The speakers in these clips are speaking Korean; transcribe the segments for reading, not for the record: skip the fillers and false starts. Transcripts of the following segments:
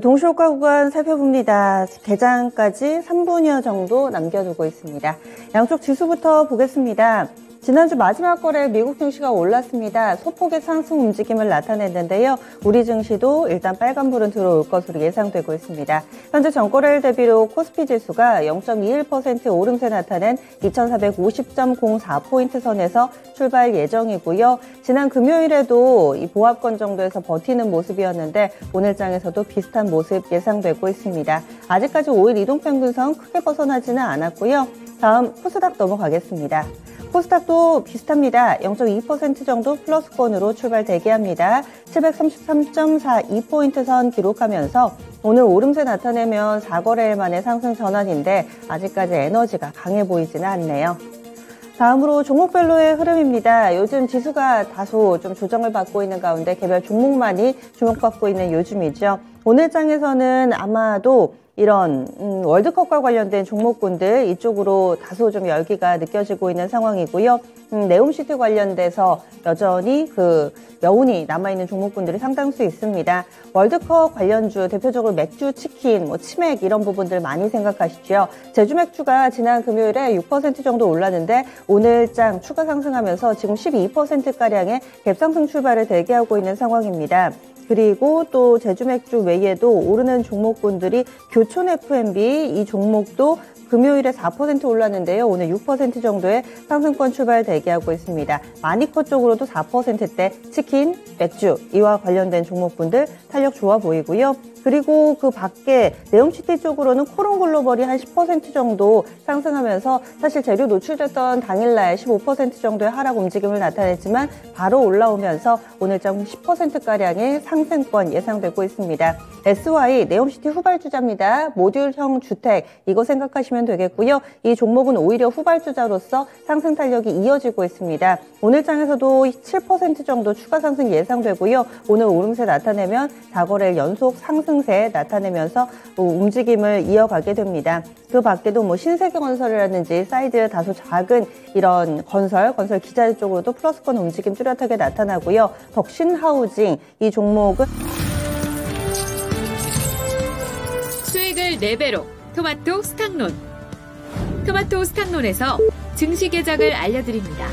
동시효과 구간 살펴봅니다. 개장까지 3분여 정도 남겨두고 있습니다. 양쪽 지수부터 보겠습니다. 지난주 마지막 거래 미국 증시가 올랐습니다. 소폭의 상승 움직임을 나타냈는데요. 우리 증시도 일단 빨간불은 들어올 것으로 예상되고 있습니다. 현재 전거래일 대비로 코스피 지수가 0.21% 오름세 나타낸 2450.04포인트 선에서 출발 예정이고요. 지난 금요일에도 이 보합권 정도에서 버티는 모습이었는데 오늘장에서도 비슷한 모습 예상되고 있습니다. 아직까지 5일 이동평균선 크게 벗어나지는 않았고요. 다음 코스닥 넘어가겠습니다. 코스닥도 비슷합니다. 0.2% 정도 플러스권으로 출발 대기합니다. 733.42포인트 선 기록하면서 오늘 오름세 나타내면 4거래일 만에 상승 전환인데 아직까지 에너지가 강해 보이지는 않네요. 다음으로 종목별로의 흐름입니다. 요즘 지수가 다소 좀 조정을 받고 있는 가운데 개별 종목만이 주목받고 있는 요즘이죠. 오늘 장에서는 아마도 이런 월드컵과 관련된 종목군들 이쪽으로 다소 좀 열기가 느껴지고 있는 상황이고요. 네옴시티 관련돼서 여전히 그 여운이 남아있는 종목군들이 상당수 있습니다. 월드컵 관련주 대표적으로 맥주, 치킨, 치맥 이런 부분들 많이 생각하시죠. 제주 맥주가 지난 금요일에 6% 정도 올랐는데 오늘장 추가 상승하면서 지금 12%가량의 갭상승 출발을 대기하고 있는 상황입니다. 그리고 또 제주맥주 외에도 오르는 종목군들이 교촌 F&B 이 종목도 금요일에 4% 올랐는데요. 오늘 6% 정도의 상승권 출발 대기하고 있습니다. 마니커 쪽으로도 4%대 치킨, 맥주 이와 관련된 종목군들 탄력 좋아 보이고요. 그리고 그 밖에 네옴시티 쪽으로는 코론글로벌이 한 10% 정도 상승하면서 사실 재료 노출됐던 당일날 15% 정도의 하락 움직임을 나타냈지만 바로 올라오면서 오늘장 10%가량의 상승권 예상되고 있습니다. SY 네옴시티 후발주자입니다. 모듈형 주택 이거 생각하시면 되겠고요. 이 종목은 오히려 후발주자로서 상승 탄력이 이어지고 있습니다. 오늘 장에서도 7% 정도 추가 상승 예상되고요. 오늘 오름세 나타내면 4거래일 연속 상승세 나타내면서 움직임을 이어가게 됩니다. 그 밖에도 신세계건설이라든지 사이즈 다소 작은 이런 건설 기자 쪽으로도 플러스권 움직임 뚜렷하게 나타나고요. 덕신하우징 이 종목은 수익을 4배로 토마토 스탁론. 토마토 스탁론에서 증시 계작을 알려드립니다.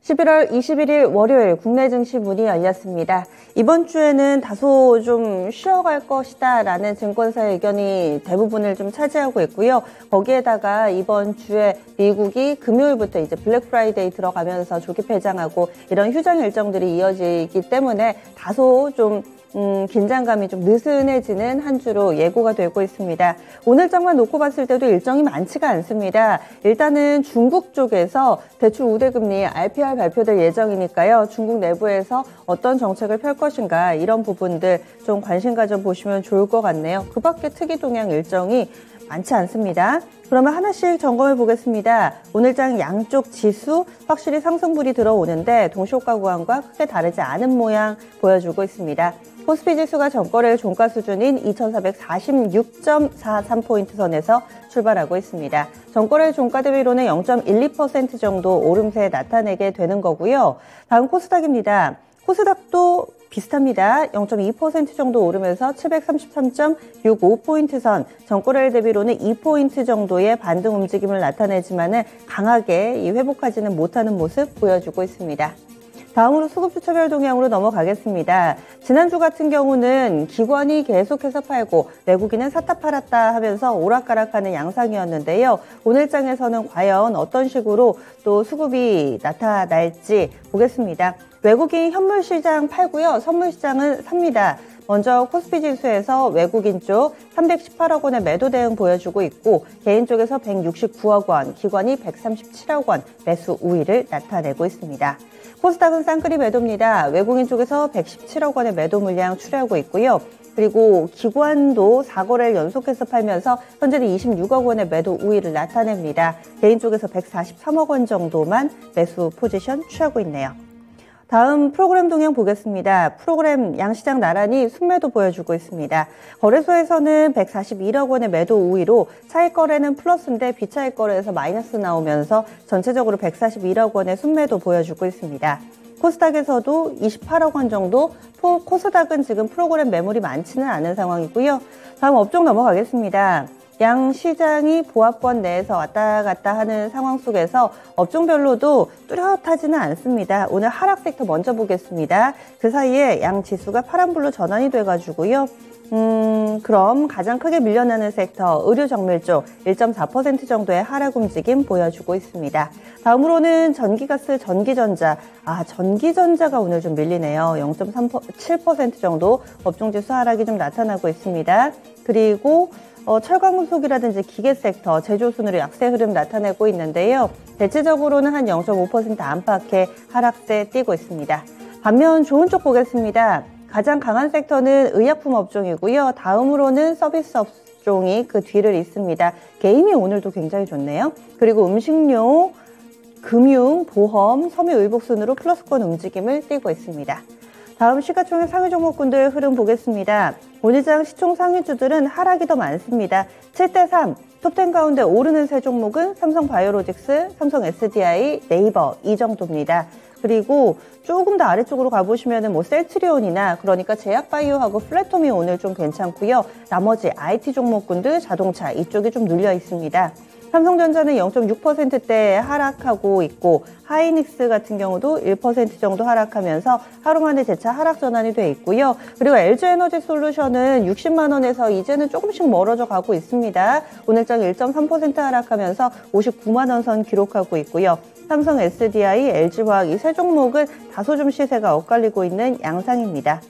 11월 21일 월요일 국내 증시 문이 열렸습니다. 이번 주에는 다소 좀 쉬어갈 것이다 라는 증권사의 의견이 대부분을 좀 차지하고 있고요. 거기에다가 이번 주에 미국이 금요일부터 이제 블랙 프라이데이 들어가면서 조기 폐장하고 이런 휴장 일정들이 이어지기 때문에 다소 좀 긴장감이 좀 느슨해지는 한 주로 예고가 되고 있습니다. 오늘 장만 놓고 봤을 때도 일정이 많지가 않습니다. 일단은 중국 쪽에서 대출 우대금리 RPR 발표될 예정이니까요. 중국 내부에서 어떤 정책을 펼 것인가 이런 부분들 좀 관심 가져보시면 좋을 것 같네요. 그 밖에 특이 동향 일정이 많지 않습니다. 그러면 하나씩 점검해 보겠습니다. 오늘장 양쪽 지수 확실히 상승불이 들어오는데 동시효과 구간과 크게 다르지 않은 모양 보여주고 있습니다. 코스피 지수가 전거래일 종가 수준인 2446.43포인트 선에서 출발하고 있습니다. 전거래일 종가 대비로는 0.12% 정도 오름세 나타내게 되는 거고요. 다음 코스닥입니다. 코스닥도 비슷합니다. 0.2% 정도 오르면서 733.65포인트 선, 전거래일 대비로는 2포인트 정도의 반등 움직임을 나타내지만 강하게 회복하지는 못하는 모습 보여주고 있습니다. 다음으로 수급주차별 동향으로 넘어가겠습니다. 지난주 같은 경우는 기관이 계속해서 팔고 외국인은 샀다 팔았다 하면서 오락가락하는 양상이었는데요. 오늘 장에서는 과연 어떤 식으로 또 수급이 나타날지 보겠습니다. 외국인 현물시장 팔고요. 선물시장은 삽니다. 먼저 코스피 지수에서 외국인 쪽 318억 원의 매도 대응 보여주고 있고 개인 쪽에서 169억 원, 기관이 137억 원 매수 우위를 나타내고 있습니다. 코스닥은 쌍끌이 매도입니다. 외국인 쪽에서 117억 원의 매도 물량 출하고 있고요. 그리고 기관도 4거래를 연속해서 팔면서 현재는 26억 원의 매도 우위를 나타냅니다. 개인 쪽에서 143억 원 정도만 매수 포지션 취하고 있네요. 다음 프로그램 동향 보겠습니다. 프로그램 양시장 나란히 순매도 보여주고 있습니다. 거래소에서는 141억 원의 매도 우위로 차익 거래는 플러스인데 비차익 거래에서 마이너스 나오면서 전체적으로 141억 원의 순매도 보여주고 있습니다. 코스닥에서도 28억 원 정도, 코스닥은 지금 프로그램 매물이 많지는 않은 상황이고요. 다음 업종 넘어가겠습니다. 양 시장이 보합권 내에서 왔다 갔다 하는 상황 속에서 업종별로도 뚜렷하지는 않습니다. 오늘 하락 섹터 먼저 보겠습니다. 그 사이에 양 지수가 파란불로 전환이 돼가지고요. 그럼 가장 크게 밀려나는 섹터 의료 정밀 쪽 1.4% 정도의 하락 움직임 보여주고 있습니다. 다음으로는 전기가스, 전기전자. 전기전자가 오늘 좀 밀리네요. 0.7% 정도 업종지수 하락이 좀 나타나고 있습니다. 그리고 철강금속이라든지 기계 섹터, 제조순으로 약세 흐름 나타내고 있는데요. 대체적으로는 한 0.5% 안팎의 하락세 띄고 있습니다. 반면 좋은 쪽 보겠습니다. 가장 강한 섹터는 의약품 업종이고요. 다음으로는 서비스 업종이 그 뒤를 잇습니다. 게임이 오늘도 굉장히 좋네요. 그리고 음식료, 금융, 보험, 섬유의복 순으로 플러스권 움직임을 띄고 있습니다. 다음 시가총액 상위 종목군들 흐름 보겠습니다. 오늘 장 시총 상위주들은 하락이 더 많습니다. 7대3, 톱10 가운데 오르는 세 종목은 삼성바이오로직스, 삼성 SDI, 네이버 이 정도입니다. 그리고 조금 더 아래쪽으로 가보시면은 셀트리온이나 그러니까 제약바이오하고 플래톰이 오늘 좀 괜찮고요. 나머지 IT 종목군들 자동차 이쪽이 좀 눌려 있습니다. 삼성전자는 0.6%대 하락하고 있고 하이닉스 같은 경우도 1% 정도 하락하면서 하루 만에 재차 하락 전환이 돼 있고요. 그리고 LG에너지솔루션은 60만 원에서 이제는 조금씩 멀어져 가고 있습니다. 오늘장 1.3% 하락하면서 59만 원 선 기록하고 있고요. 삼성 SDI, LG화학 이 세 종목은 다소 좀 시세가 엇갈리고 있는 양상입니다.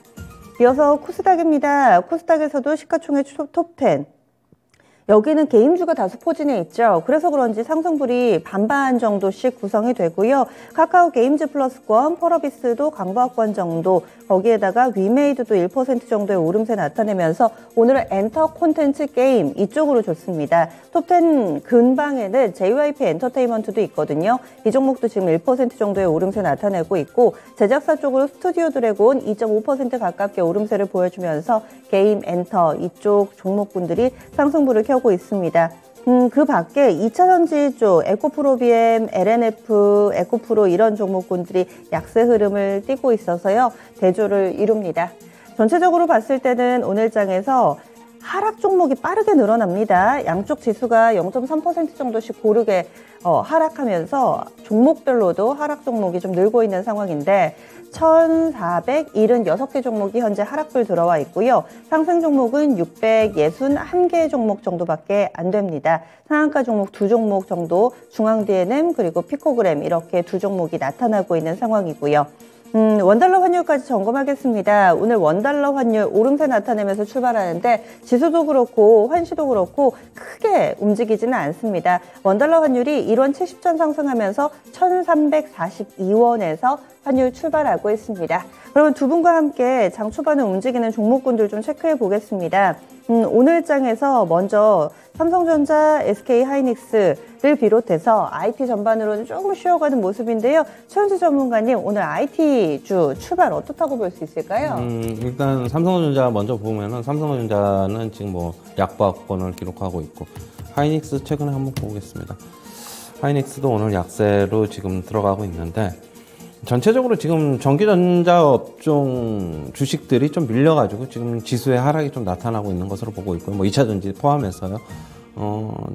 이어서 코스닥입니다. 코스닥에서도 시가총액 톱10. 여기는 게임주가 다소 포진해 있죠. 그래서 그런지 상승분이 반반 정도씩 구성이 되고요. 카카오 게임즈 플러스권, 펄어비스도 강보합권 정도, 거기에다가 위메이드도 1% 정도의 오름세 나타내면서 오늘은 엔터 콘텐츠 게임 이쪽으로 좋습니다. 톱10 근방에는 JYP 엔터테인먼트도 있거든요. 이 종목도 지금 1% 정도의 오름세 나타내고 있고 제작사 쪽으로 스튜디오 드래곤 2.5% 가깝게 오름세를 보여주면서 게임, 엔터 이쪽 종목군들이 상승분을 켜고 있습니다. 그 밖에 2차전지 쪽 에코프로비엠, LNF, 에코프로 이런 종목군들이 약세 흐름을 띠고 있어서요. 대조를 이룹니다. 전체적으로 봤을 때는 오늘 장에서 하락 종목이 빠르게 늘어납니다. 양쪽 지수가 0.3% 정도씩 고르게 하락하면서 종목별로도 하락 종목이 좀 늘고 있는 상황인데 1,476개 종목이 현재 하락불 들어와 있고요. 상승 종목은 661개 종목 정도밖에 안 됩니다. 상한가 종목 2종목 정도, 중앙 D&M 그리고 피코그램 이렇게 2종목이 나타나고 있는 상황이고요. 원달러 환율까지 점검하겠습니다. 오늘 원달러 환율 오름세 나타내면서 출발하는데 지수도 그렇고 환시도 그렇고 크게 움직이지는 않습니다. 원달러 환율이 1원 70전 상승하면서 1,342원에서 환율 출발하고 있습니다. 그러면 두 분과 함께 장 초반에 움직이는 종목군들 좀 체크해 보겠습니다. 오늘 장에서 먼저 삼성전자, SK하이닉스를 비롯해서 IT 전반으로는 조금 쉬어가는 모습인데요. 최현주 전문가님, 오늘 IT주 출발 어떻다고 볼 수 있을까요? 일단 삼성전자 먼저 보면은 삼성전자는 지금 약보합권을 기록하고 있고 하이닉스 최근에 한번 보겠습니다. 하이닉스도 오늘 약세로 지금 들어가고 있는데 전체적으로 지금 전기전자 업종 주식들이 좀 밀려가지고 지금 지수의 하락이 좀 나타나고 있는 것으로 보고 있고요. 2차전지 포함해서요.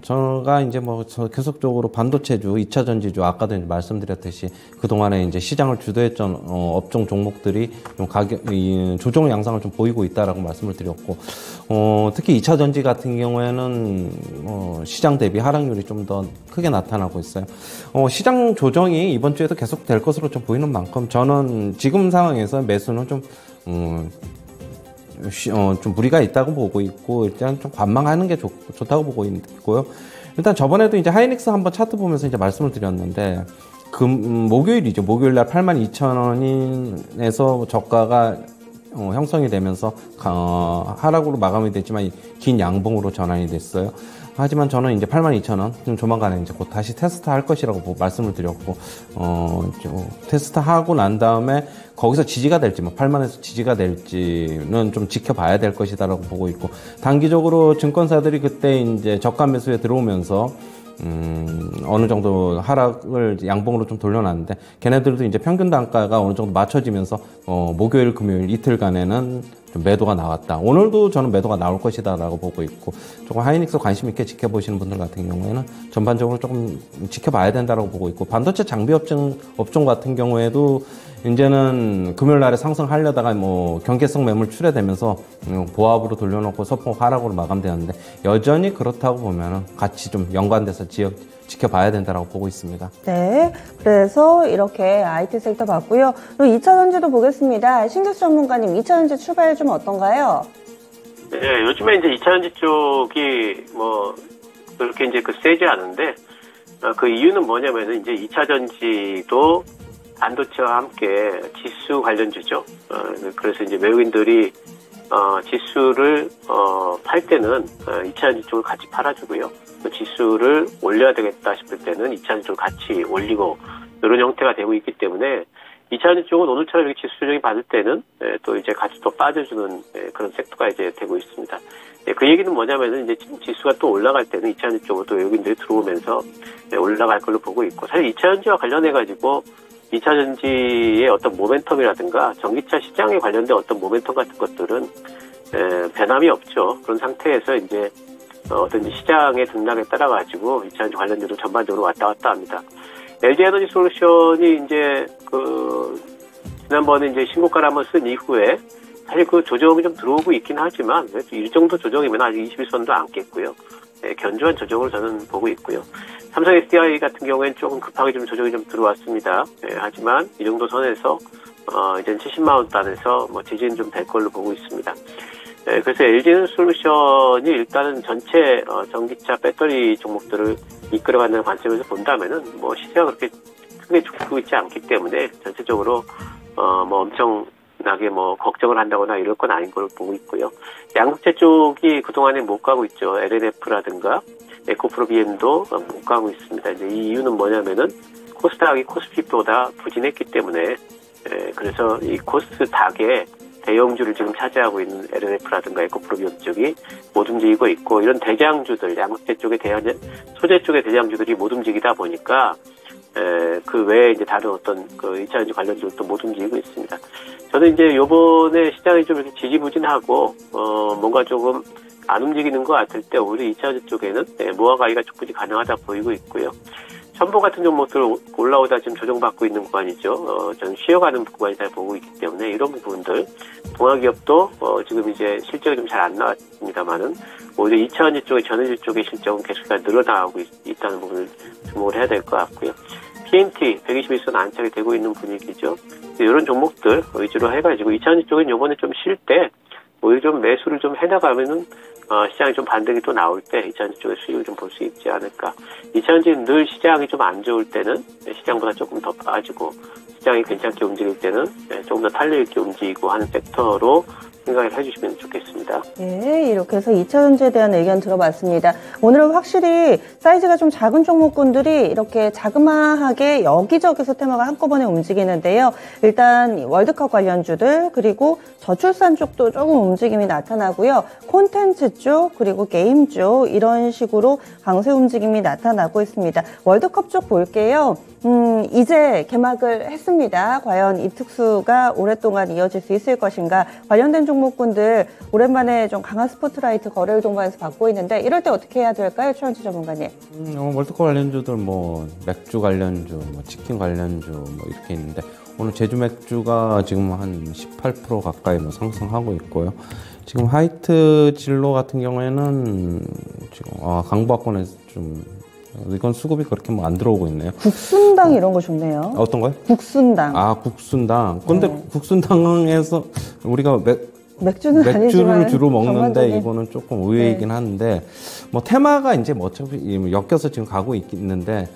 제가 이제 계속적으로 반도체주, 2차 전지주, 아까도 이제 말씀드렸듯이 그동안에 이제 시장을 주도했던, 업종 종목들이 좀 조정 양상을 좀 보이고 있다라고 말씀을 드렸고, 특히 2차 전지 같은 경우에는, 시장 대비 하락률이 좀 더 크게 나타나고 있어요. 시장 조정이 이번 주에도 계속 될 것으로 좀 보이는 만큼 저는 지금 상황에서 매수는 좀 무리가 있다고 보고 있고, 일단 좀 관망하는 게 좋다고 보고 있고요. 일단 저번에도 이제 하이닉스 한번 차트 보면서 이제 말씀을 드렸는데, 목요일이죠. 목요일날 82,000원에서 저가가 형성이 되면서 하락으로 마감이 됐지만 긴 양봉으로 전환이 됐어요. 하지만 저는 이제 82,000원 좀 조만간에 이제 곧 다시 테스트 할 것이라고 말씀을 드렸고, 테스트 하고 난 다음에 거기서 지지가 될지, 8만에서 지지가 될지는 좀 지켜봐야 될 것이다라고 보고 있고, 단기적으로 증권사들이 그때 이제 저가 매수에 들어오면서 어느 정도 하락을 양봉으로 좀 돌려놨는데 걔네들도 이제 평균 단가가 어느 정도 맞춰지면서 목요일, 금요일 이틀간에는 좀 매도가 나왔다. 오늘도 저는 매도가 나올 것이다라고 보고 있고 조금 하이닉스 관심 있게 지켜보시는 분들 같은 경우에는 전반적으로 조금 지켜봐야 된다라고 보고 있고 반도체 장비 업종 같은 경우에도 이제는 금요일 날에 상승하려다가 뭐 경계성 매물 출회되면서 보합으로 돌려놓고 소폭 하락으로 마감되었는데 여전히 그렇다고 보면은 같이 좀 연관돼서 지켜봐야 된다라고 보고 있습니다. 네, 그래서 이렇게 IT 섹터 봤고요. 그리고 2차전지도 보겠습니다. 신규수 전문가님, 2차전지 출발 좀 어떤가요? 네, 요즘에 이제 2차전지 쪽이 뭐 그렇게 이제 세지 않은데 그 이유는 뭐냐면은 이제 2차전지도 반도체와 함께 지수 관련주죠. 그래서 이제 외국인들이 지수를 팔 때는 2차전지 쪽을 같이 팔아주고요. 그 지수를 올려야 되겠다 싶을 때는 2차전지 쪽을 같이 올리고 이런 형태가 되고 있기 때문에 2차전지 쪽은 오늘처럼 이렇게 지수 조정이 받을 때는 또 이제 같이 또 빠져주는 그런 섹터가 이제 되고 있습니다. 그 얘기는 뭐냐면은 이제 지수가 또 올라갈 때는 2차전지 쪽으로 또 외국인들이 들어오면서 올라갈 걸로 보고 있고 사실 2차전지와 관련해가지고 2차전지의 어떤 모멘텀이라든가 전기차 시장에 관련된 어떤 모멘텀 같은 것들은 변함이 없죠. 그런 상태에서 이제 어떤 시장의 등락에 따라 가지고 2차전지 관련주로 전반적으로 왔다 갔다 합니다. LG 에너지 솔루션이 이제 지난번에 이제 신고가를 한번 쓴 이후에 사실 그 조정이 좀 들어오고 있긴 하지만 이 정도 조정이면 아직 21선도 안 깼고요. 견조한 조정을 저는 보고 있고요. 삼성 SDI 같은 경우에는 조금 급하게 좀 조정이 좀 들어왔습니다. 하지만 이 정도 선에서 이제는 70만 원 단에서 뭐 지지는 좀 될 걸로 보고 있습니다. 그래서 LG 솔루션이 일단은 전체 전기차 배터리 종목들을 이끌어간다는 관점에서 본다면은 뭐 시세가 그렇게 크게 죽고 있지 않기 때문에 전체적으로 뭐 엄청나게 뭐 걱정을 한다거나 이럴 건 아닌 걸로 보고 있고요. 양극재 쪽이 그동안에 못 가고 있죠. LNF라든가 에코프로 BM도 못 가고 있습니다. 이제 이 이유는 뭐냐면은 코스닥이 코스피보다 부진했기 때문에 그래서 이 코스닥의 대형주를 지금 차지하고 있는 LNF라든가 에코프로 BM 쪽이 못 움직이고 있고 이런 대장주들 양극재 쪽의 소재 쪽의 대장주들이 못 움직이다 보니까 그 외에 이제 다른 어떤 그 2차전지 관련주도 못 움직이고 있습니다. 저는 이제 요번에 시장이 좀 이렇게 지지부진하고 뭔가 조금 안 움직이는 것 같을 때 오히려 2차전지 쪽에는 모아 가기가 충분히 가능하다 보이고 있고요. 첨보 같은 종목들 올라오다 지금 조정받고 있는 구간이죠. 저는 쉬어가는 구간이 잘 보고 있기 때문에 이런 부분들 동아기업도 지금 이제 실적이 좀 잘 안 나왔습니다만은 오히려 2차전지 쪽의 전해질 쪽의 실적은 계속 늘어나고 있다는 부분을 주목을 해야 될 것 같고요. PNT 121선 안착이 되고 있는 분위기죠. 이런 종목들 위주로 해가지고 2차전지 쪽은 요번에 좀 쉴 때 오히려 좀 매수를 좀 해나가면은 시장이 좀 반등이 또 나올 때 2차전지 쪽의 수익을 좀 볼 수 있지 않을까. 2차전지는 늘 시장이 좀 안 좋을 때는 시장보다 조금 더 빠지고 시장이 괜찮게 움직일 때는 조금 더 탄력 있게 움직이고 하는 섹터로 생각을 해주시면 좋겠습니다. 네, 이렇게 해서 2차전지에 대한 의견 들어봤습니다. 오늘은 확실히 사이즈가 좀 작은 종목군들이 이렇게 자그마하게 여기저기서 테마가 한꺼번에 움직이는데요. 일단 월드컵 관련주들 그리고 저출산 쪽도 조금 움직임이 나타나고요. 콘텐츠 쪽 그리고 게임 쪽 이런 식으로 강세 움직임이 나타나고 있습니다. 월드컵 쪽 볼게요. 이제 개막을 했습니다. 과연 이 특수가 오랫동안 이어질 수 있을 것인가. 관련된 종목군들 오랜만에 좀 강한 스포트라이트 거래를 동반해서 받고 있는데 이럴 때 어떻게 해야 될까요? 최원치 전문가님. 월드컵 관련주들 뭐 맥주 관련주, 뭐 치킨 관련주 뭐 이렇게 있는데 오늘 제주 맥주가 지금 한 18% 가까이 뭐 상승하고 있고요. 지금 하이트 진로 같은 경우에는 지금 강보학권에서 좀 이건 수급이 그렇게 뭐 안 들어오고 있네요. 국순당 이런 거 좋네요. 어떤 거요? 국순당. 국순당. 근데 국순당에서 우리가 맥주는 맥주를 주로 먹는데 전반적인... 이거는 조금 의외이긴 한데 뭐 테마가 이제 뭐 어차피 엮여서 지금 가고 있는데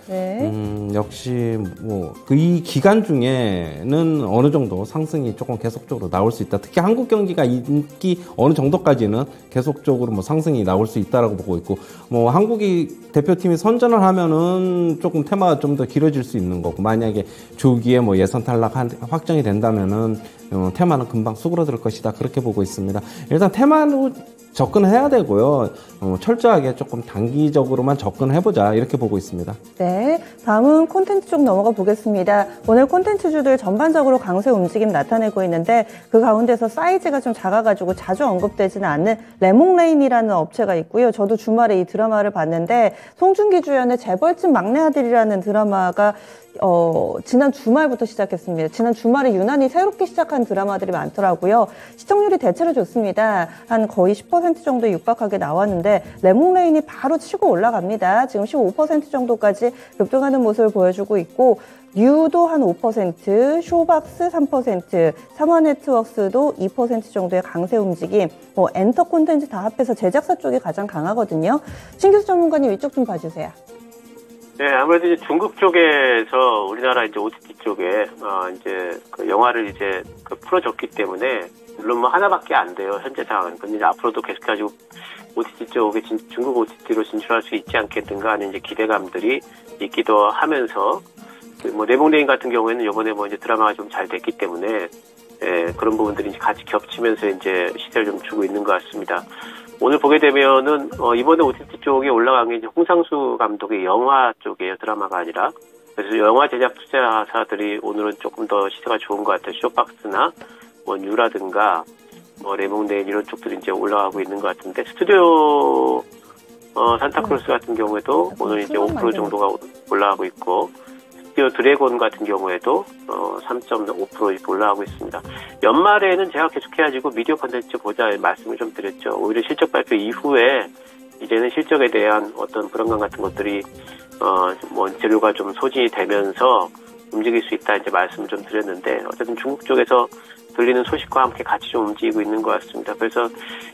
역시 뭐 이 기간 중에는 어느 정도 상승이 조금 계속적으로 나올 수 있다. 특히 한국 경기가 인기 어느 정도까지는 계속적으로 뭐 상승이 나올 수 있다라고 보고 있고 뭐 한국이 대표팀이 선전을 하면은 조금 테마가 좀 더 길어질 수 있는 거고 만약에 조기에 뭐 예선 탈락 확정이 된다면은 테마는 금방 수그러들 것이다. 그렇게 보고 있습니다. 일단 테마로 접근을 해야 되고요. 철저하게 조금 단기적으로만 접근해보자 이렇게 보고 있습니다. 네, 다음은 콘텐츠 쪽 넘어가 보겠습니다. 오늘 콘텐츠주들 전반적으로 강세 움직임 나타내고 있는데 그 가운데서 사이즈가 좀 작아가지고 자주 언급되지는 않는 레몽레인이라는 업체가 있고요. 저도 주말에 이 드라마를 봤는데 송중기 주연의 재벌집 막내 아들이라는 드라마가 지난 주말부터 시작했습니다. 지난 주말에 유난히 새롭게 시작한 드라마들이 많더라고요. 시청률이 대체로 좋습니다. 한 거의 10% 정도 육박하게 나왔는데 레몽레인이 바로 치고 올라갑니다. 지금 15% 정도까지 급등하는 모습을 보여주고 있고 뉴도 한 5%, 쇼박스 3%, 삼화네트워크스도 2% 정도의 강세 움직임, 엔터 콘텐츠 다 합해서 제작사 쪽이 가장 강하거든요. 신규수 전문가님 이쪽 좀 봐주세요. 네, 아무래도 이제 중국 쪽에서 우리나라 이제 OTT 쪽에 이제 그 영화를 이제 풀어줬기 때문에 물론 뭐 하나밖에 안 돼요 현재 상황은. 근데 이제 앞으로도 계속해가지고 OTT 쪽에 중국 OTT로 진출할 수 있지 않겠는가 하는 이제 기대감들이 있기도 하면서 뭐 레몽레인 같은 경우에는 이번에 뭐 이제 드라마가 좀 잘 됐기 때문에 그런 부분들이 이제 같이 겹치면서 이제 시세를 좀 주고 있는 것 같습니다. 오늘 보게 되면은 이번에 OTT 쪽에 올라간 게 이제 홍상수 감독의 영화 쪽이에요. 드라마가 아니라. 그래서 영화 제작 투자사들이 오늘은 조금 더 시세가 좋은 것 같아요. 쇼박스나 뭐 뉴라든가 뭐 레몽레인 이런 쪽들이 이제 올라가고 있는 것 같은데 스튜디오 산타크로스 같은 경우에도 오늘 이제 5% 정도가 올라가고 있고 스튜디오 드래곤 같은 경우에도 3.5% 이렇게 올라가고 있습니다. 연말에는 제가 계속해가지고 미디어 콘텐츠 보자 말씀을 좀 드렸죠. 오히려 실적 발표 이후에 이제는 실적에 대한 어떤 불안감 같은 것들이 뭐 재료가 좀 소진이 되면서 움직일 수 있다 이제 말씀을 좀 드렸는데 어쨌든 중국 쪽에서 들리는 소식과 함께 같이 좀 움직이고 있는 것 같습니다. 그래서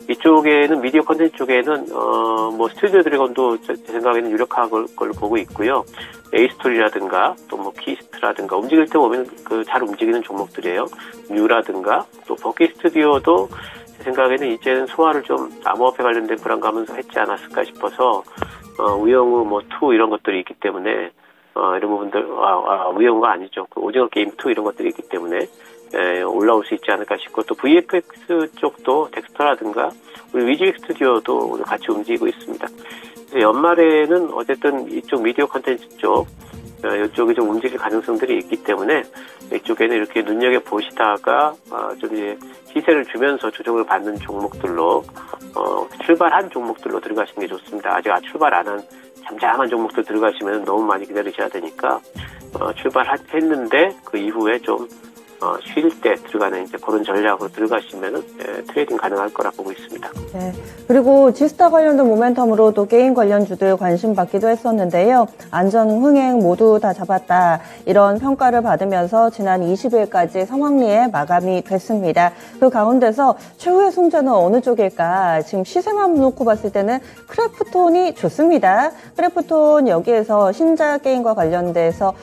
이쪽에는 미디어 콘텐츠 쪽에는 뭐 스튜디오 드래곤도 제 생각에는 유력한 걸로 보고 있고요. 에이스토리라든가 또 뭐 키스트라든가 움직일 때 보면 그 잘 움직이는 종목들이에요. 뉴라든가 또 버키 스튜디오도 제 생각에는 이제는 소화를 좀 암호화폐 관련된 불안감은 했지 않았을까 싶어서 우영우 뭐 투 이런 것들이 있기 때문에 이런 부분들 우영우가 아니죠. 그 오징어 게임 2 이런 것들이 있기 때문에 올라올 수 있지 않을까 싶고 또 VFX 쪽도 덱스터라든가 우리 위즈윅 스튜디오도 오늘 같이 움직이고 있습니다. 그래서 연말에는 어쨌든 이쪽 미디어 콘텐츠 쪽 이쪽이 좀 움직일 가능성들이 있기 때문에 이쪽에는 이렇게 눈여겨 보시다가 좀 이제 시세를 주면서 조정을 받는 종목들로 출발한 종목들로 들어가시는 게 좋습니다. 아직 출발 안 한 잠잠한 종목들 들어가시면 너무 많이 기다리셔야 되니까 출발했는데 그 이후에 좀 쉴 때 들어가는 이제 그런 전략으로 들어가시면은 트레이딩 가능할 거라 보고 있습니다. 네. 그리고 지스타 관련된 모멘텀으로 또 게임 관련주들 관심 받기도 했었는데요. 안전, 흥행 모두 다 잡았다. 이런 평가를 받으면서 지난 20일까지 상황리에 마감이 됐습니다. 그 가운데서 최후의 승자는 어느 쪽일까? 지금 시세만 놓고 봤을 때는 크래프톤이 좋습니다. 크래프톤 여기에서 신작 게임과 관련돼서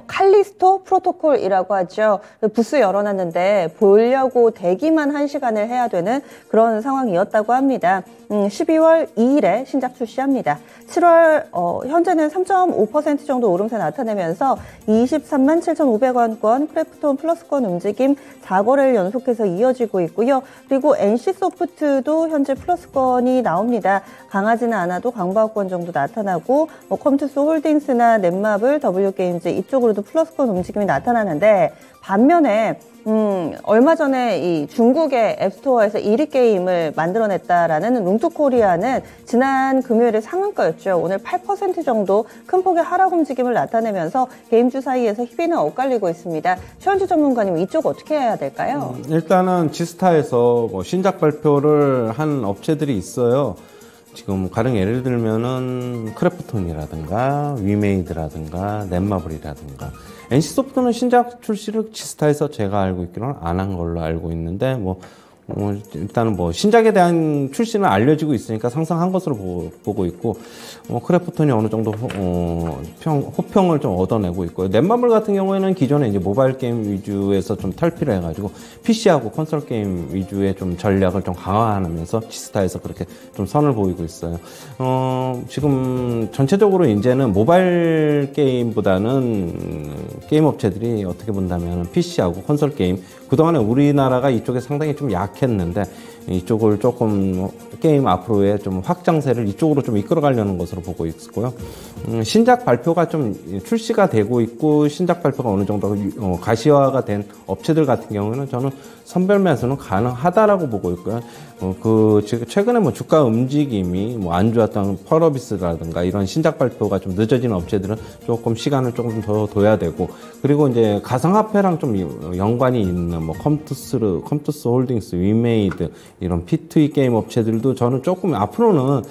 칼리스토 프로토콜이라고 하죠. 부스 열어놨는데 보려고 대기만 1시간을 해야 되는 그런 상황이었다고 합니다. 12월 2일에 신작 출시합니다. 7월 현재는 3.5% 정도 오름세 나타내면서 23만 7,500원권 크래프톤 플러스권 움직임 4거래를 연속해서 이어지고 있고요. 그리고 NC소프트도 현재 플러스권이 나옵니다. 강하지는 않아도 강보합권 정도 나타나고 컴투스 홀딩스나 넷마블, W게임즈 이쪽으로도 플러스권 움직임이 나타나는데 반면에 얼마 전에 이 중국의 앱스토어에서 1위 게임을 만들어냈다라는 룸투코리아는 지난 금요일에 상한가였죠. 오늘 8% 정도 큰 폭의 하락 움직임을 나타내면서 게임주 사이에서 희비는 엇갈리고 있습니다. 최원주 전문가님 이쪽 어떻게 해야 될까요? 일단은 지스타에서 뭐 신작 발표를 한 업체들이 있어요. 지금 가령 예를 들면은 크래프톤이라든가 위메이드라든가 넷마블이라든가 NC소프트는 신작 출시를 지스타에서 제가 알고 있기로는 안 한 걸로 알고 있는데 일단은 신작에 대한 출시는 알려지고 있으니까 상상한 것으로 보고 있고 크래프톤이 어느 정도 호평을 좀 얻어내고 있고요. 넷마블 같은 경우에는 기존에 이제 모바일 게임 위주에서 좀 탈피를 해가지고 PC하고 콘솔 게임 위주의 좀 전략을 좀 강화하면서 지스타에서 그렇게 좀 선을 보이고 있어요. 지금 전체적으로 이제는 모바일 게임보다는 게임 업체들이 어떻게 본다면 PC하고 콘솔 게임 그동안에 우리나라가 이쪽에 상당히 좀 약했는데 이쪽을 조금 게임 앞으로의 좀 확장세를 이쪽으로 좀 이끌어가려는 것으로 보고 있고요. 신작 발표가 좀 출시가 되고 있고 신작 발표가 어느 정도 가시화가 된 업체들 같은 경우에는 저는 선별 매수는 가능하다라고 보고 있고요. 지금 최근에 뭐 주가 움직임이 뭐 안 좋았던 펄어비스라든가 이런 신작 발표가 좀 늦어지는 업체들은 조금 시간을 조금 더 둬야 되고, 그리고 이제 가상화폐랑 좀 연관이 있는 뭐 컴투스 홀딩스, 위메이드 이런 P2E 게임 업체들도 저는 조금 앞으로는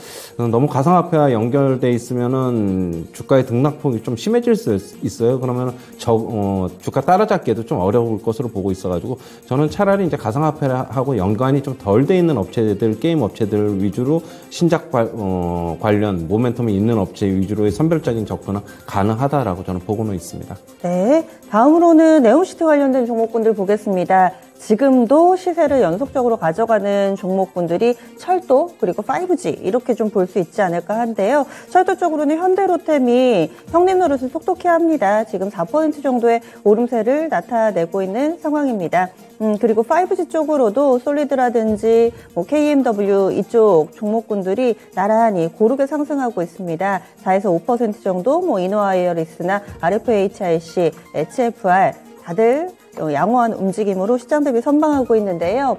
너무 가상화폐와 연결돼 있으면은 주가의 등락폭이 좀 심해질 수 있어요. 그러면 주가 따라잡기에도 좀 어려울 것으로 보고 있어가지고 저는 차라리 이제 가상화폐하고 연관이 좀 덜 돼 있는 업체들, 게임 업체들 위주로 신작 관련 모멘텀이 있는 업체 위주로의 선별적인 접근은 가능하다라고 저는 보고는 있습니다. 네, 다음으로는 네옴시티 관련된 종목군들 보겠습니다. 지금도 시세를 연속적으로 가져가는 종목군들이 철도 그리고 5G 이렇게 좀 볼 수 있지 않을까 한데요. 철도 쪽으로는 현대로템이 형님 노릇을 똑똑히 합니다. 지금 4% 정도의 오름세를 나타내고 있는 상황입니다. 그리고 5G 쪽으로도 솔리드라든지 뭐 KMW 이쪽 종목군들이 나란히 고르게 상승하고 있습니다. 4에서 5% 정도 뭐 이노와이어리스나 RFHIC, HFR 다들 양호한 움직임으로 시장 대비 선방하고 있는데요.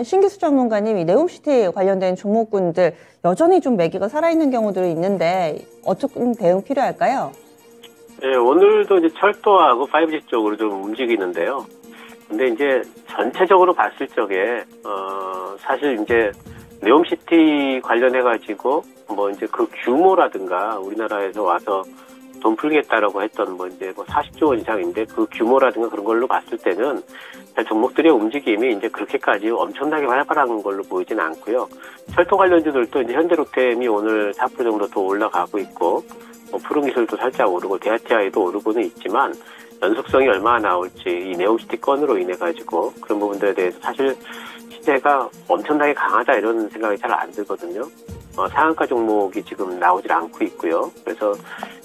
신기수 전문가님, 이 네옴시티 관련된 종목군들 여전히 좀 매기가 살아있는 경우들이 있는데 어떻게 대응 필요할까요? 네, 오늘도 이제 철도하고 5G 쪽으로 좀 움직이는데요. 근데 이제 전체적으로 봤을 적에 사실 이제 네옴시티 관련해가지고 뭐 이제 그 규모라든가 우리나라에서 와서 돈 풀겠다라고 했던 뭐 이제 뭐 40조 원 이상인데 그 규모라든가 그런 걸로 봤을 때는 종목들의 움직임이 이제 그렇게까지 엄청나게 활발한 걸로 보이진 않고요. 철도 관련주들도 이제 현대로템이 오늘 4% 정도 더 올라가고 있고, 뭐 푸른기술도 살짝 오르고 대하티아이도 오르고는 있지만 연속성이 얼마나 나올지 이 네옴시티 건으로 인해 가지고 그런 부분들에 대해서 사실 시세가 엄청나게 강하다 이런 생각이 잘 안 들거든요. 상한가 종목이 지금 나오질 않고 있고요. 그래서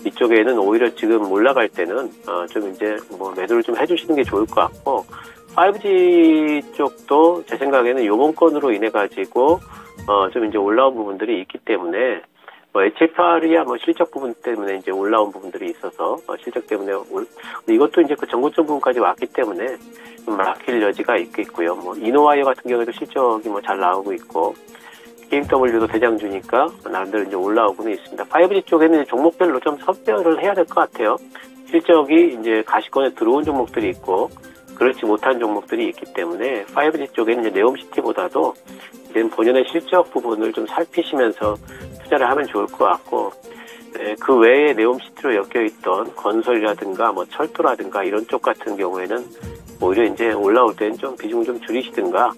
이쪽에는 오히려 지금 올라갈 때는 좀 이제 뭐 매도를 좀 해주시는 게 좋을 것 같고, 5G 쪽도 제 생각에는 요번 건으로 인해 가지고 좀 이제 올라온 부분들이 있기 때문에 뭐 HFR이야 뭐 실적 부분 때문에 이제 올라온 부분들이 있어서 실적 때문에 이것도 이제 그 전고점 부분까지 왔기 때문에 좀 막힐 여지가 있겠고요. 뭐 이노와이어 같은 경우에도 실적이 뭐 잘 나오고 있고. KMW도 대장주니까 나름대로 이제 올라오고는 있습니다. 5G 쪽에는 종목별로 좀 선별을 해야 될 것 같아요. 실적이 이제 가시권에 들어온 종목들이 있고 그렇지 못한 종목들이 있기 때문에 5G 쪽에는 이제 네옴시티보다도 이제 본연의 실적 부분을 좀 살피시면서 투자를 하면 좋을 것 같고, 그 외에 네옴시티로 엮여있던 건설이라든가 뭐 철도라든가 이런 쪽 같은 경우에는 오히려 이제 올라올 때는 좀 비중을 좀 줄이시든가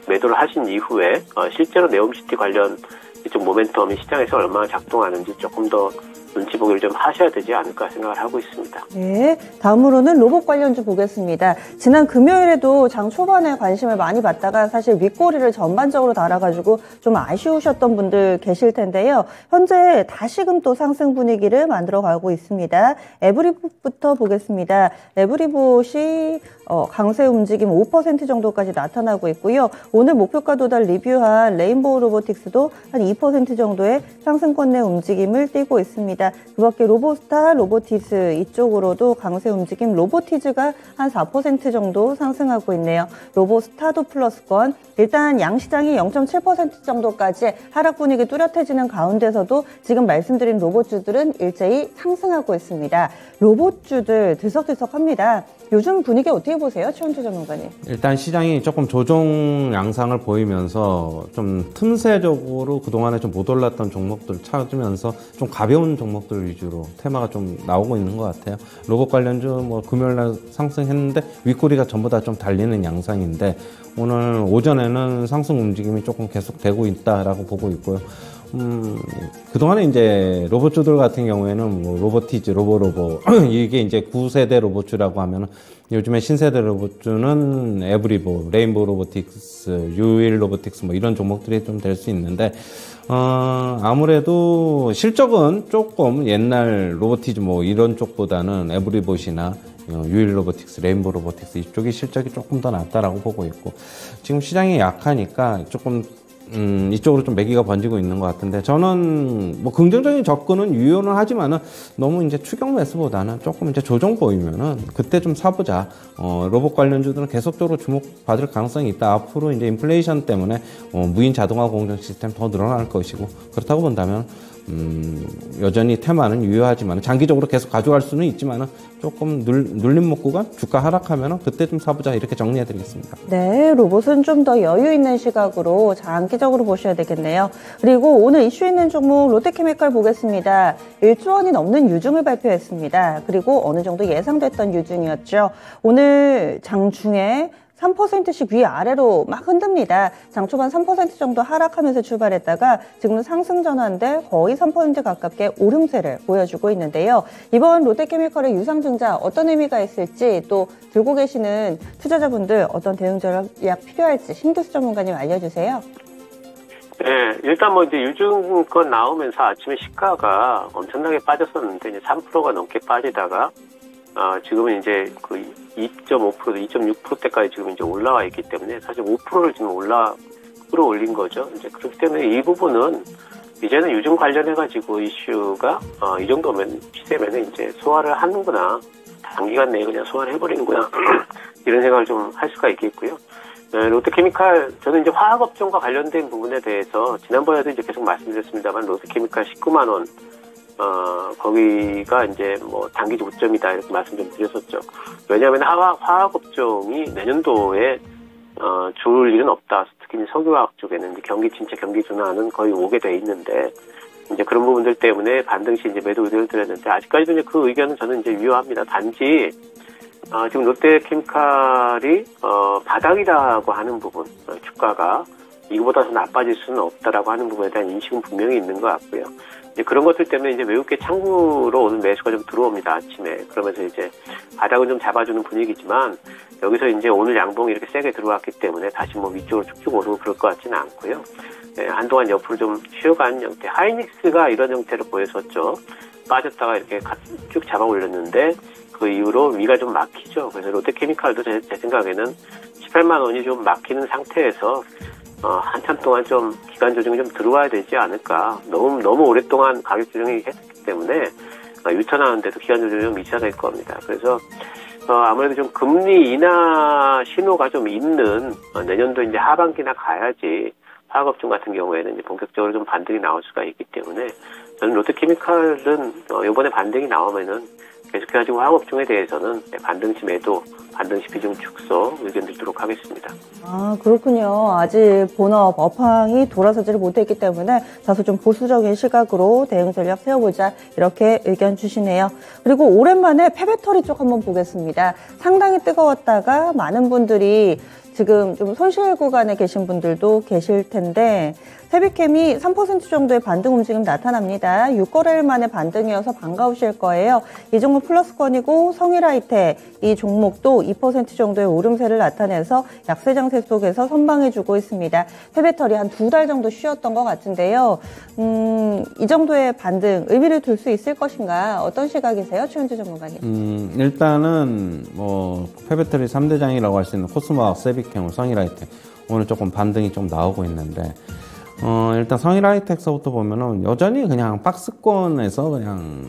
매도를 하신 이후에 실제로 네옴시티 관련 이쪽 모멘텀이 시장에서 얼마나 작동하는지 조금 더 눈치 보기를 좀 하셔야 되지 않을까 생각을 하고 있습니다. 네, 다음으로는 로봇 관련주 보겠습니다. 지난 금요일에도 장 초반에 관심을 많이 받다가 사실 윗꼬리를 전반적으로 달아가지고 좀 아쉬우셨던 분들 계실 텐데요. 현재 다시금 또 상승 분위기를 만들어가고 있습니다. 에브리봇부터 보겠습니다. 에브리봇이 강세 움직임 5% 정도까지 나타나고 있고요. 오늘 목표가 도달 리뷰한 레인보우 로보틱스도 한 2% 정도의 상승권 내 움직임을 띠고 있습니다. 그 밖에 로보스타, 로보티즈 이쪽으로도 강세 움직임, 로보티즈가 한 4% 정도 상승하고 있네요. 로보스타도 플러스권. 일단 양시장이 0.7% 정도까지 하락 분위기 뚜렷해지는 가운데서도 지금 말씀드린 로봇주들은 일제히 상승하고 있습니다. 로봇주들 들썩들썩합니다. 요즘 분위기 어떻게 보세요, 최원주 전문가님? 일단 시장이 조금 조정 양상을 보이면서 좀 틈새적으로 그동안에 좀 못 올랐던 종목들을 찾으면서 좀 가벼운 종목들 위주로 테마가 좀 나오고 있는 것 같아요. 로봇 관련주 뭐 금요일날 상승했는데 윗꼬리가 전부 다 좀 달리는 양상인데 오늘 오전에는 상승 움직임이 조금 계속되고 있다라고 보고 있고요. 그동안에 이제 로봇주들 같은 경우에는 뭐 로보티즈, 로보로보 이게 이제 9세대 로봇주라고 하면은 요즘에 신세대 로봇주는 에브리보, 레인보우 로보틱스, 유일 로보틱스 뭐 이런 종목들이 좀 될 수 있는데 아무래도 실적은 조금 옛날 로보티즈 뭐 이런 쪽보다는 에브리봇이나 유일 로보틱스, 레인보 로보틱스 이쪽이 실적이 조금 더 낫다라고 보고 있고, 지금 시장이 약하니까 조금 이쪽으로 좀 매기가 번지고 있는 것 같은데, 저는 뭐 긍정적인 접근은 유효는 하지만은 너무 이제 추격 매수보다는 조금 이제 조정 보이면은 그때 좀 사보자. 로봇 관련주들은 계속적으로 주목받을 가능성이 있다. 앞으로 이제 인플레이션 때문에 무인 자동화 공정 시스템 더 늘어날 것이고, 그렇다고 본다면 여전히 테마는 유효하지만 장기적으로 계속 가져갈 수는 있지만은 조금 눌림목 구간 주가 하락하면은 그때 좀 사보자, 이렇게 정리해 드리겠습니다. 네, 로봇은 좀 더 여유 있는 시각으로 장기적으로 보셔야 되겠네요. 그리고 오늘 이슈 있는 종목 롯데케미칼 보겠습니다. 1조 원이 넘는 유증을 발표했습니다. 그리고 어느 정도 예상됐던 유증이었죠. 오늘 장중에 3%씩 위아래로 막 흔듭니다. 장 초반 3% 정도 하락하면서 출발했다가 지금은 상승 전환대 거의 3% 가깝게 오름세를 보여주고 있는데요. 이번 롯데케미칼의 유상증자 어떤 의미가 있을지, 또 들고 계시는 투자자분들 어떤 대응 전략 필요할지 신규수 전문가님 알려주세요. 네, 일단 뭐 이제 유증권 나오면서 아침에 시가가 엄청나게 빠졌었는데 이제 3%가 넘게 빠지다가 지금은 이제 그 2.5%, 2.6%대까지 지금 이제 올라와 있기 때문에 사실 5%를 지금 끌어올린 거죠. 이제 그렇기 때문에 이 부분은 이제는 유증 관련해가지고 이슈가 이 정도면 시세면은 이제 소화를 하는구나. 단기간 내에 그냥 소화를 해버리는구나. 이런 생각을 좀 할 수가 있겠고요. 롯데케미칼, 저는 이제 화학업종과 관련된 부분에 대해서 지난번에도 이제 계속 말씀드렸습니다만 롯데케미칼 19만 원. 거기가 이제 뭐 단기 고점이다 이렇게 말씀 좀 드렸었죠. 왜냐하면 화학업종이 내년도에 좋을 일은 없다. 특히 석유화학 쪽에는 이제 경기 둔화는 거의 오게 돼 있는데 이제 그런 부분들 때문에 반등시 이제 매도 의견을 드렸는데 아직까지도 이제 그 의견은 저는 이제 유효합니다. 단지 지금 롯데케미칼이 바닥이라고 하는 부분, 주가가 이거보다 더 나빠질 수는 없다라고 하는 부분에 대한 인식은 분명히 있는 것 같고요. 이제 그런 것들 때문에 이제 외국계 창구로 오는 매수가 좀 들어옵니다, 아침에. 그러면서 이제 바닥은 좀 잡아주는 분위기지만 여기서 이제 오늘 양봉이 이렇게 세게 들어왔기 때문에 다시 뭐 위쪽으로 쭉쭉 오르고 그럴 것 같지는 않고요. 네, 한동안 옆으로 좀 쉬어가는 형태. 하이닉스가 이런 형태로 보였었죠. 빠졌다가 이렇게 쭉 잡아 올렸는데 그 이후로 위가 좀 막히죠. 그래서 롯데케미칼도 제 생각에는 18만 원이 좀 막히는 상태에서 한참 동안 좀 기간 조정이 좀 들어와야 되지 않을까. 너무 오랫동안 가격 조정이 했기 때문에 유턴하는데도 기간 조정이 좀 있어야 될 겁니다. 그래서 아무래도 좀 금리 인하 신호가 좀 있는 내년도 이제 하반기나 가야지 화학업종 같은 경우에는 이제 본격적으로 좀 반등이 나올 수가 있기 때문에 저는 롯데케미칼은 이번에 반등이 나오면은 계속해가지고 화학업종에 대해서는 반등시 매도, 반등시 비중 축소 의견 드리도록 하겠습니다. 아, 그렇군요. 아직 본업, 업황이 돌아서지를 못했기 때문에 다소 좀 보수적인 시각으로 대응 전략 세워보자, 이렇게 의견 주시네요. 그리고 오랜만에 폐배터리 쪽 한번 보겠습니다. 상당히 뜨거웠다가 많은 분들이 지금 좀 손실 구간에 계신 분들도 계실 텐데 세비캠이 3% 정도의 반등 움직임 나타납니다. 6거래일 만에 반등이어서 반가우실 거예요. 이 종목 플러스권이고 성일하이텍 이 종목도 2% 정도의 오름세를 나타내서 약세 장세 속에서 선방해주고 있습니다. 폐배터리 한 2달 정도 쉬었던 것 같은데요. 이 정도의 반등 의미를 둘 수 있을 것인가, 어떤 시각이세요, 최현주 전문가님? 일단은 뭐 폐배터리 3대장이라고 할 수 있는 코스모하고 세비캠, 성일하이텍 오늘 조금 반등이 좀 나오고 있는데 일단 성일하이텍서부터 보면은 여전히 그냥 박스권에서 그냥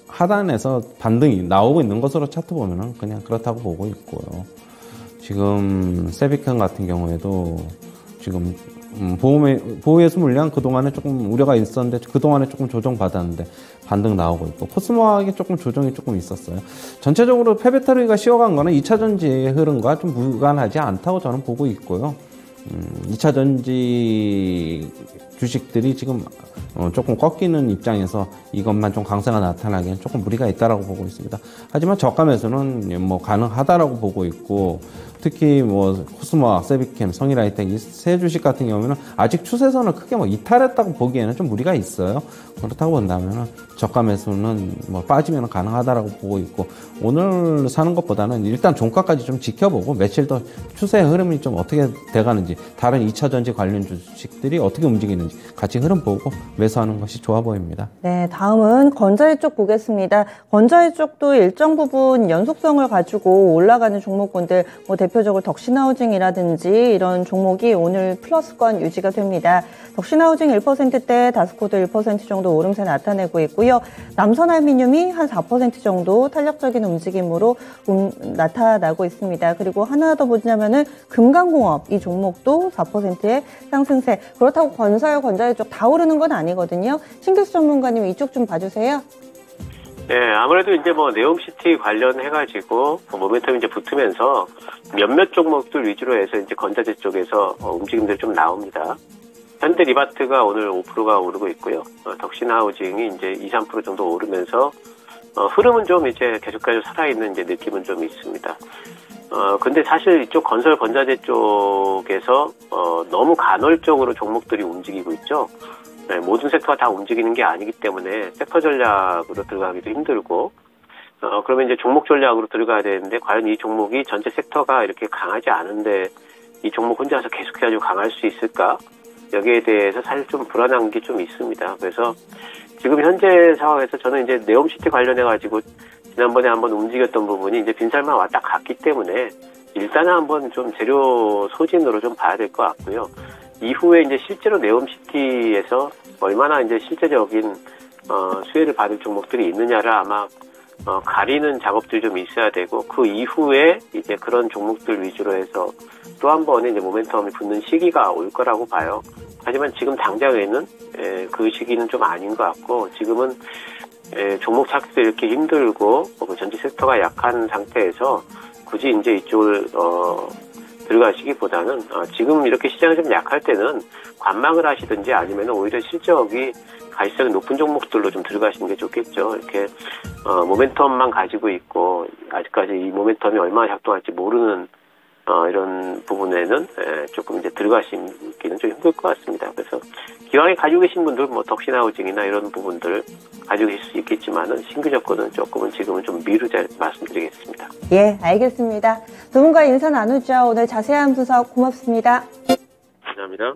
하단에서 반등이 나오고 있는 것으로 차트 보면은 그냥 그렇다고 보고 있고요. 지금 세비캠 같은 경우에도 지금 보호예수 물량 그동안에 조금 우려가 있었는데 그동안에 조금 조정받았는데 반등 나오고 있고, 코스모학이 조금 조정이 조금 있었어요. 전체적으로 폐배터리가 쉬어간 거는 2차전지의 흐름과 좀 무관하지 않다고 저는 보고 있고요. 2차전지 주식들이 지금 조금 꺾이는 입장에서 이것만 좀 강세가 나타나기엔 조금 무리가 있다라고 보고 있습니다. 하지만 저가 매수는 뭐 가능하다라고 보고 있고, 특히 뭐 코스모와 세비캠, 성일하이텍 이 세 주식 같은 경우는 아직 추세선을 크게 뭐 이탈했다고 보기에는 좀 무리가 있어요. 그렇다고 본다면은 저가 매수는 뭐 빠지면 가능하다라고 보고 있고, 오늘 사는 것보다는 일단 종가까지 좀 지켜보고 며칠 더 추세의 흐름이 좀 어떻게 돼가는지, 다른 2차 전지 관련 주식들이 어떻게 움직이는지 같이 흐름 보고 매수하는 것이 좋아 보입니다. 네, 다음은 건자재 쪽 보겠습니다. 건자재 쪽도 일정 부분 연속성을 가지고 올라가는 종목군들, 뭐 대표적으로 덕신하우징이라든지 이런 종목이 오늘 플러스권 유지가 됩니다. 덕신하우징 1%대, 다스코도 1% 정도 오름세 나타내고 있고요. 남선알미늄이 한 4% 정도 탄력적인 움직임으로 나타나고 있습니다. 그리고 하나 더 보자면은 금강공업 이 종목도 4%의 상승세. 그렇다고 건자재 쪽 다 오르는 건 아니거든요. 신규수 전문가님 이쪽 좀 봐주세요. 네, 아무래도 이제 뭐 네옴시티 관련해가지고 모멘텀이 이제 붙으면서 몇몇 종목들 위주로 해서 이제 건자재 쪽에서 움직임들이 좀 나옵니다. 현대 리바트가 오늘 5%가 오르고 있고요. 덕신하우징이 이제 2, 3% 정도 오르면서 흐름은 좀 이제 계속해서 살아있는 이제 느낌은 좀 있습니다. 근데 사실 이쪽 건설 건자재 쪽에서 너무 간헐적으로 종목들이 움직이고 있죠. 네, 모든 섹터가 다 움직이는 게 아니기 때문에 섹터 전략으로 들어가기도 힘들고, 그러면 이제 종목 전략으로 들어가야 되는데, 과연 이 종목이 전체 섹터가 이렇게 강하지 않은데 이 종목 혼자서 계속해가지고 강할 수 있을까? 여기에 대해서 사실 좀 불안한 게 좀 있습니다. 그래서 지금 현재 상황에서 저는 이제 네옴시티 관련해가지고 지난번에 한번 움직였던 부분이 이제 빈살만 왔다 갔기 때문에 일단은 한번 좀 재료 소진으로 좀 봐야 될 것 같고요. 이후에 이제 실제로 네옴시티에서 얼마나 이제 실제적인 수혜를 받을 종목들이 있느냐를 아마 가리는 작업들이 좀 있어야 되고, 그 이후에 이제 그런 종목들 위주로 해서 또 한 번의 이제 모멘텀이 붙는 시기가 올 거라고 봐요. 하지만 지금 당장에는 그 시기는 좀 아닌 것 같고, 지금은 종목 찾기도 이렇게 힘들고 전체 섹터가 약한 상태에서 굳이 이제 이쪽을 들어가시기보다는 지금 이렇게 시장이 좀 약할 때는 관망을 하시든지 아니면 오히려 실적이 가시성이 높은 종목들로 좀 들어가시는 게 좋겠죠. 이렇게 모멘텀만 가지고 있고 아직까지 이 모멘텀이 얼마나 작동할지 모르는 이런 부분에는 조금 이제 들어가시기는 좀 힘들 것 같습니다. 그래서 기왕에 가지고 계신 분들 뭐 덕신하우징이나 이런 부분들 가지고 계실 수 있겠지만은 신규 조건은 조금은 지금은 좀 미루자 말씀드리겠습니다. 예, 알겠습니다. 두 분과 인사 나누죠. 오늘 자세한 분석 고맙습니다. 감사합니다.